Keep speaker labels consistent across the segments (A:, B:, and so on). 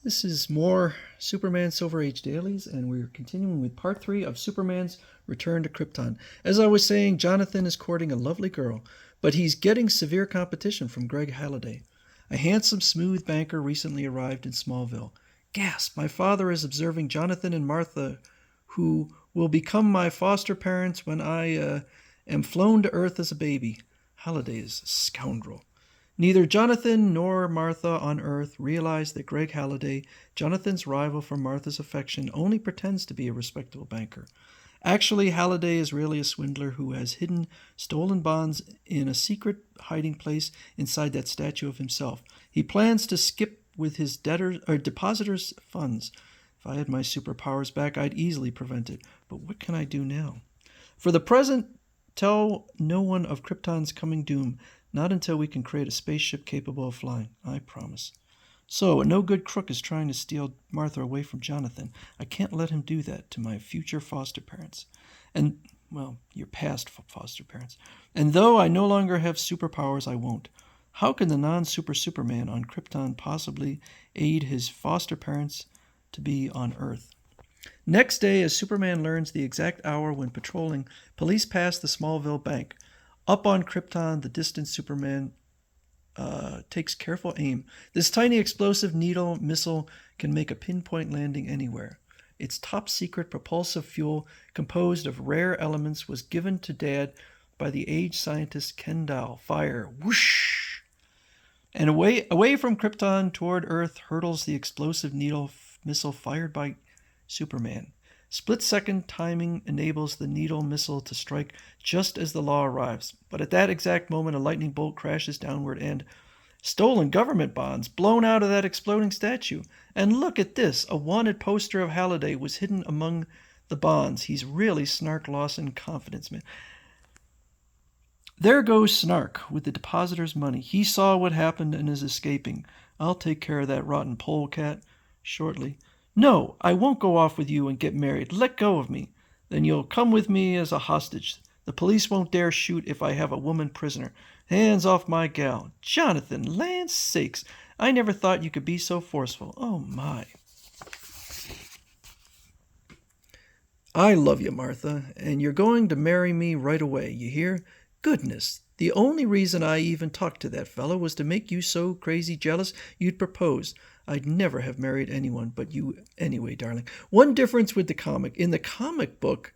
A: This is more Superman Silver Age Dailies, and we're continuing with part 3 of Superman's return to Krypton. As I was saying, Jonathan is courting a lovely girl, but he's getting severe competition from Greg Halliday. A handsome, smooth banker recently arrived in Smallville. Gasp! My father is observing Jonathan and Martha, who will become my foster parents when I am flown to Earth as a baby. Halliday is a scoundrel. Neither Jonathan nor Martha on Earth realize that Greg Halliday, Jonathan's rival for Martha's affection, only pretends to be a respectable banker. Actually, Halliday is really a swindler who has hidden stolen bonds in a secret hiding place inside that statue of himself. He plans to skip with his depositors' funds. If I had my superpowers back, I'd easily prevent it. But what can I do now? For the present, tell no one of Krypton's coming doom. Not until we can create a spaceship capable of flying, I promise. So, a no-good crook is trying to steal Martha away from Jonathan. I can't let him do that to my future foster parents. And, well, your past foster parents. And though I no longer have superpowers, I won't. How can the non-super Superman on Krypton possibly aid his foster parents to be on Earth? Next day, as Superman learns the exact hour when patrolling, police pass the Smallville bank. Up on Krypton, the distant Superman takes careful aim. This tiny explosive needle missile can make a pinpoint landing anywhere. Its top-secret propulsive fuel, composed of rare elements, was given to Dad by the aged scientist Kendall. Fire, whoosh! And away from Krypton toward Earth hurtles the explosive needle missile fired by Superman. Split-second timing enables the needle missile to strike just as the law arrives. But at that exact moment, a lightning bolt crashes downward and stolen government bonds blown out of that exploding statue. And look at this. A wanted poster of Halliday was hidden among the bonds. He's really Snark Lawson confidence man. There goes Snark with the depositor's money. He saw what happened and is escaping. I'll take care of that rotten polecat shortly. No, I won't go off with you and get married. Let go of me. Then you'll come with me as a hostage. The police won't dare shoot if I have a woman prisoner. Hands off my gal. Jonathan, land's sakes. I never thought you could be so forceful. Oh, my. I love you, Martha, and you're going to marry me right away, you hear? Goodness, the only reason I even talked to that fellow was to make you so crazy jealous you'd propose. I'd never have married anyone but you anyway, darling. One difference with the comic. In the comic book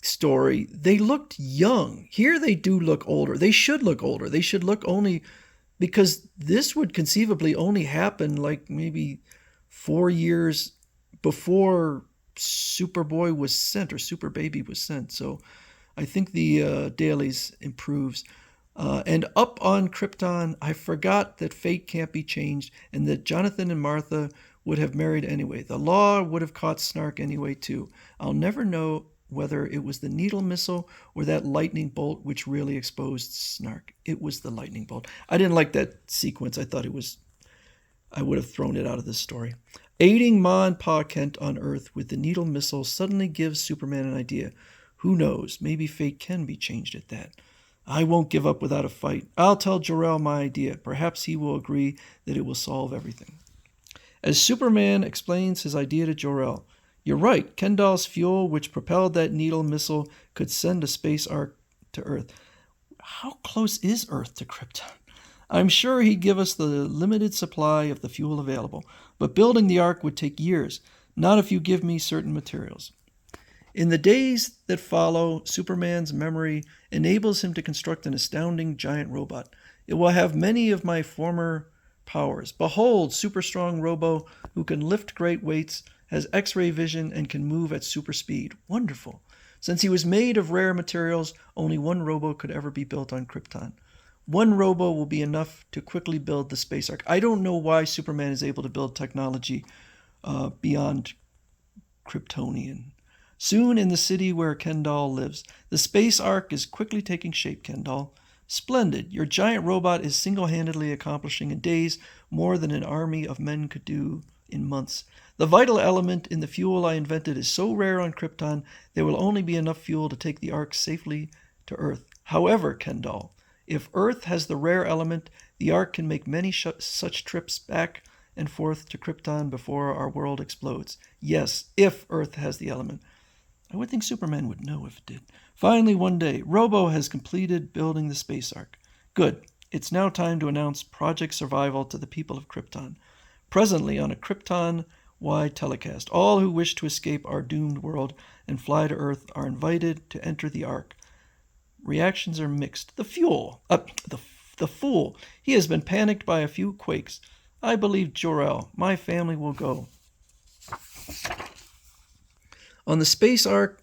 A: story, they looked young. Here they do look older. They should look older. They should look only... because this would conceivably only happen like maybe 4 years before Superboy was sent or Super Baby was sent. So I think the Dailies improves. And up on Krypton, I forgot that fate can't be changed and that Jonathan and Martha would have married anyway. The law would have caught Snark anyway, too. I'll never know whether it was the needle missile or that lightning bolt which really exposed Snark. It was the lightning bolt. I didn't like that sequence. I thought I would have thrown it out of this story. Aiding Ma and Pa Kent on Earth with the needle missile suddenly gives Superman an idea. Who knows? Maybe fate can be changed at that. I won't give up without a fight. I'll tell Jor-El my idea. Perhaps he will agree that it will solve everything. As Superman explains his idea to Jor-El, you're right, Kendall's fuel, which propelled that needle missile, could send a space ark to Earth. How close is Earth to Krypton? I'm sure he'd give us the limited supply of the fuel available, but building the ark would take years, not if you give me certain materials. In the days that follow, Superman's memory enables him to construct an astounding giant robot. It will have many of my former powers. Behold, super-strong robo who can lift great weights, has X-ray vision, and can move at super speed. Wonderful. Since he was made of rare materials, only one robo could ever be built on Krypton. One robo will be enough to quickly build the space ark. I don't know why Superman is able to build technology beyond Kryptonian. Soon in the city where Kendall lives. The space ark is quickly taking shape, Kendall. Splendid. Your giant robot is single-handedly accomplishing in days more than an army of men could do in months. The vital element in the fuel I invented is so rare on Krypton, there will only be enough fuel to take the ark safely to Earth. However, Kendall, if Earth has the rare element, the ark can make many such trips back and forth to Krypton before our world explodes. Yes, if Earth has the element. I would think Superman would know if it did. Finally, one day, Robo has completed building the space ark. Good. It's now time to announce Project Survival to the people of Krypton. Presently, on a Krypton-wide telecast, all who wish to escape our doomed world and fly to Earth are invited to enter the ark. Reactions are mixed. The fool. He has been panicked by a few quakes. I believe Jor-El. My family will go. On the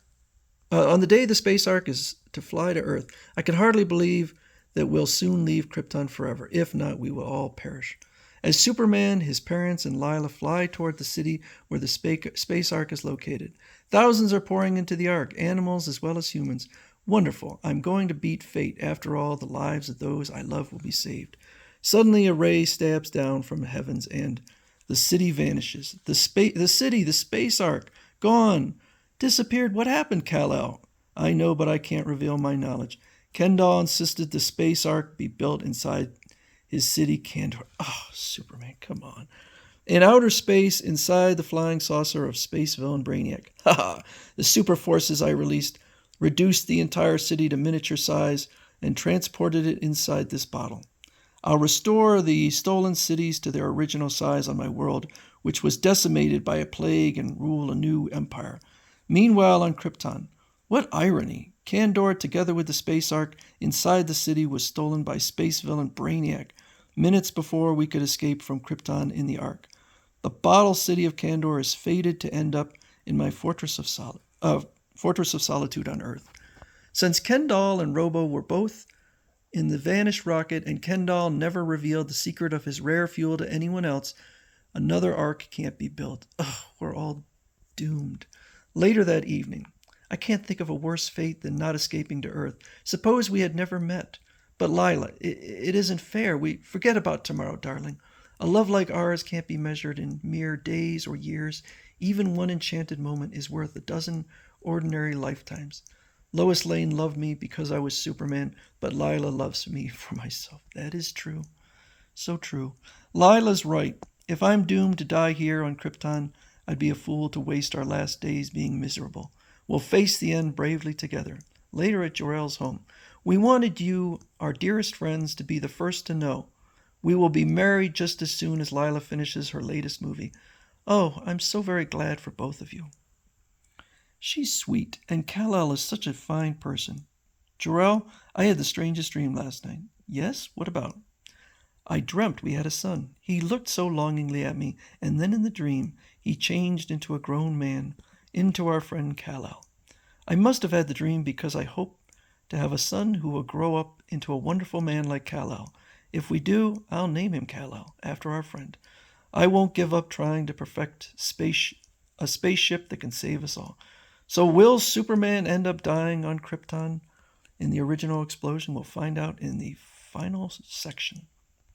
A: day the space ark is to fly to Earth, I can hardly believe that we'll soon leave Krypton forever. If not, we will all perish. As Superman, his parents, and Lila fly toward the city where the space ark is located, thousands are pouring into the ark, animals as well as humans. Wonderful. I'm going to beat fate. After all, the lives of those I love will be saved. Suddenly, a ray stabs down from the heavens, and the city vanishes. The space ark, gone. Disappeared. What happened, Kal-El? I know, but I can't reveal my knowledge. Kendall insisted the space ark be built inside his city, Kandor. Oh, Superman, come on. In outer space, inside the flying saucer of space villain Brainiac. Ha ha! The super forces I released reduced the entire city to miniature size and transported it inside this bottle. I'll restore the stolen cities to their original size on my world, which was decimated by a plague, and rule a new empire. Meanwhile, on Krypton, what irony! Kandor, together with the space ark inside the city, was stolen by space villain Brainiac minutes before we could escape from Krypton in the ark. The bottle city of Kandor is fated to end up in my fortress of solitude on Earth. Since Kendall and Robo were both in the vanished rocket and Kendall never revealed the secret of his rare fuel to anyone else, another ark can't be built. Ugh, we're all doomed. Later that evening, I can't think of a worse fate than not escaping to Earth. Suppose we had never met. But Lila, it isn't fair. We forget about tomorrow, darling. A love like ours can't be measured in mere days or years. Even one enchanted moment is worth a dozen ordinary lifetimes. Lois Lane loved me because I was Superman, but Lila loves me for myself. That is true. So true. Lila's right. If I'm doomed to die here on Krypton, I'd be a fool to waste our last days being miserable. We'll face the end bravely together. Later at Jor-El's home, we wanted you, our dearest friends, to be the first to know. We will be married just as soon as Lila finishes her latest movie. Oh, I'm so very glad for both of you. She's sweet, and Kal-El is such a fine person. Jor-El, I had the strangest dream last night. Yes? What about? I dreamt we had a son. He looked so longingly at me, and then in the dream, he changed into a grown man, into our friend Kal-El. I must have had the dream because I hope to have a son who will grow up into a wonderful man like Kal-El. If we do, I'll name him Kal-El, after our friend. I won't give up trying to perfect a spaceship that can save us all. So will Superman end up dying on Krypton in the original explosion? We'll find out in the final section.